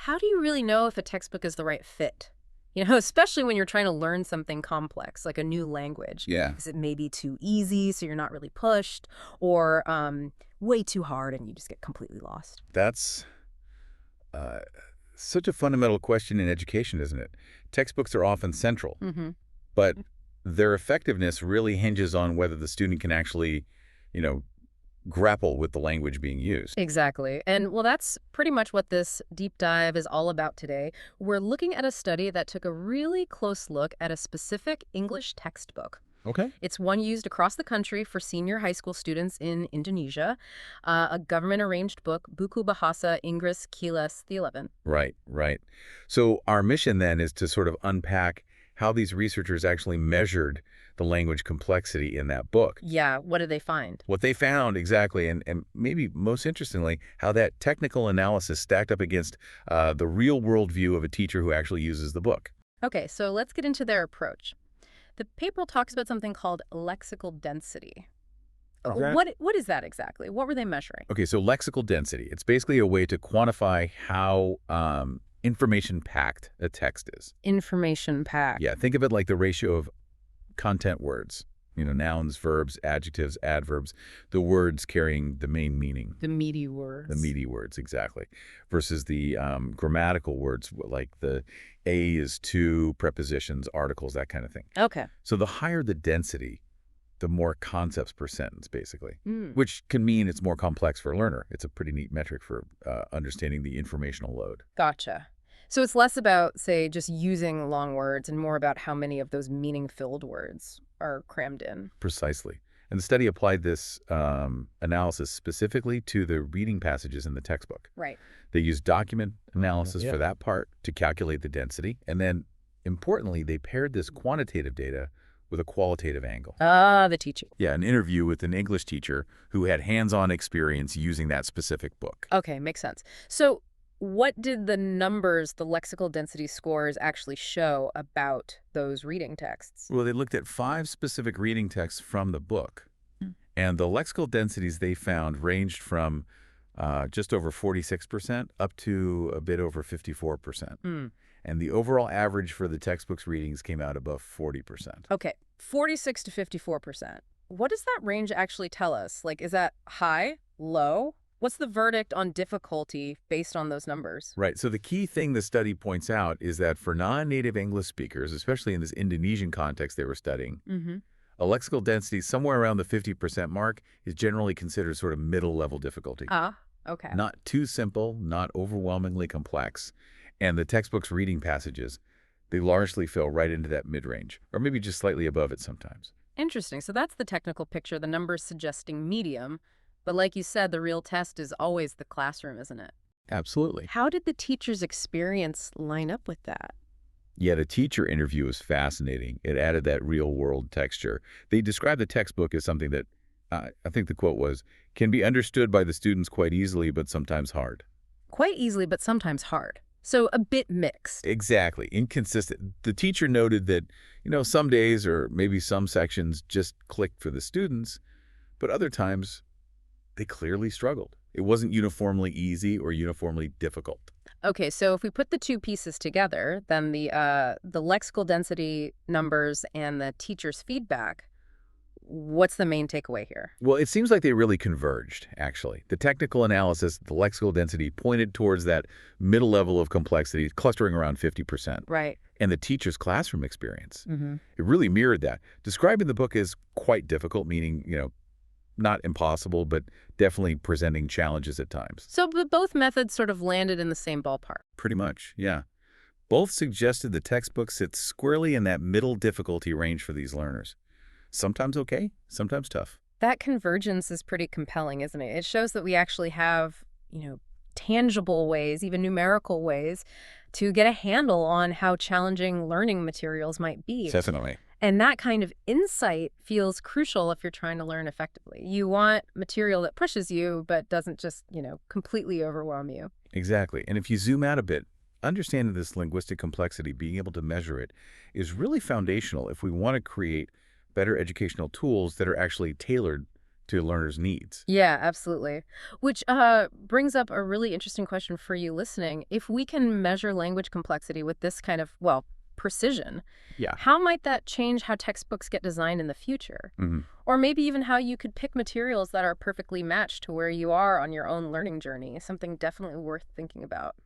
how do you really know if a textbook is the right fit? Especially when you're trying to learn something complex, like a new language. Yeah, Is it maybe too easy, so you're not really pushed, or way too hard and you just get completely lost? that's uh, such a fundamental question in education, isn't it? Textbooks are often central, Mm-hmm. but their effectiveness really hinges on whether the student can actually, you know, grapple with the language being used. Exactly. And well, that's pretty much what this deep dive is all about today. We're looking at a study that took a really close look at a specific English textbook. Okay. It's one used across the country for senior high school students in Indonesia, a government-arranged book, Buku Bahasa Inggris Kelas 11. Right, right. So our mission then is to sort of unpack how these researchers actually measured the language complexity in that book. Yeah, what did they find? What they found exactly, and maybe most interestingly, how that technical analysis stacked up against the real-world view of a teacher who actually uses the book. Okay, so let's get into their approach. The paper talks about something called lexical density. Okay. What is that exactly? What were they measuring? Okay, so lexical density. It's basically a way to quantify how information-packed a text is. Information pack. Yeah, think of it like the ratio of content words. Nouns, verbs, adjectives, adverbs, the words carrying the main meaning. The meaty words. The meaty words, exactly. Versus the grammatical words, like the a is to, prepositions, articles, that kind of thing. Okay. So the higher the density, the more concepts per sentence, basically, Mm. which can mean it's more complex for a learner. It's a pretty neat metric for understanding the informational load. Gotcha. So it's less about, say, just using long words and more about how many of those meaning-filled words are crammed in. Precisely. And the study applied this analysis specifically to the reading passages in the textbook. Right. They used document analysis Yeah. for that part to calculate the density. And then, importantly, they paired this quantitative data with a qualitative angle. Ah, the teaching. Yeah, an interview with an English teacher who had hands-on experience using that specific book. Okay, makes sense. So what did the numbers, the lexical density scores, actually show about those reading texts? Well, they looked at 5 specific reading texts from the book. Mm. And the lexical densities they found ranged from just over 46% up to a bit over 54%. Mm. And the overall average for the textbook's readings came out above 40%. Okay, 46 to 54%. What does that range actually tell us? Like, is that high, low? What's the verdict on difficulty based on those numbers? Right. So the key thing the study points out is that for non-native English speakers, especially in this Indonesian context they were studying, Mm-hmm. a lexical density somewhere around the 50% mark is generally considered sort of middle-level difficulty. Ah, okay. Not too simple, not overwhelmingly complex. And the textbook's reading passages, they largely fell right into that mid-range, or maybe just slightly above it sometimes. Interesting. So that's the technical picture, the numbers suggesting medium. But like you said, the real test is always the classroom, isn't it? Absolutely. How did the teacher's experience line up with that? Yeah, the teacher interview was fascinating. It added that real-world texture. They described the textbook as something that, I think the quote was, can be understood by the students quite easily, but sometimes hard. Quite easily, but sometimes hard. So a bit mixed. Exactly. Inconsistent. The teacher noted that, some days or maybe some sections just clicked for the students, but other times they clearly struggled. It wasn't uniformly easy or uniformly difficult. Okay, so if we put the two pieces together, then the lexical density numbers and the teacher's feedback, what's the main takeaway here? Well, it seems like they really converged, actually. The technical analysis, the lexical density pointed towards that middle level of complexity, clustering around 50%. Right. And the teacher's classroom experience, Mm-hmm. it really mirrored that. Describing the book as quite difficult, meaning, not impossible, but definitely presenting challenges at times. So but both methods sort of landed in the same ballpark. Pretty much, yeah. Both suggested the textbook sits squarely in that middle difficulty range for these learners. Sometimes okay, sometimes tough. That convergence is pretty compelling, isn't it? It shows that we actually have, tangible ways, even numerical ways, to get a handle on how challenging learning materials might be. Definitely. And that kind of insight feels crucial if you're trying to learn effectively. You want material that pushes you, but doesn't just, completely overwhelm you. Exactly. And if you zoom out a bit, understanding this linguistic complexity, being able to measure it, is really foundational if we want to create better educational tools that are actually tailored to learners' needs. Yeah, absolutely. Which brings up a really interesting question for you listening. If we can measure language complexity with this kind of, well, precision, Yeah. how might that change how textbooks get designed in the future? Hmm. Or maybe even how you could pick materials that are perfectly matched to where you are on your own learning journey, something definitely worth thinking about.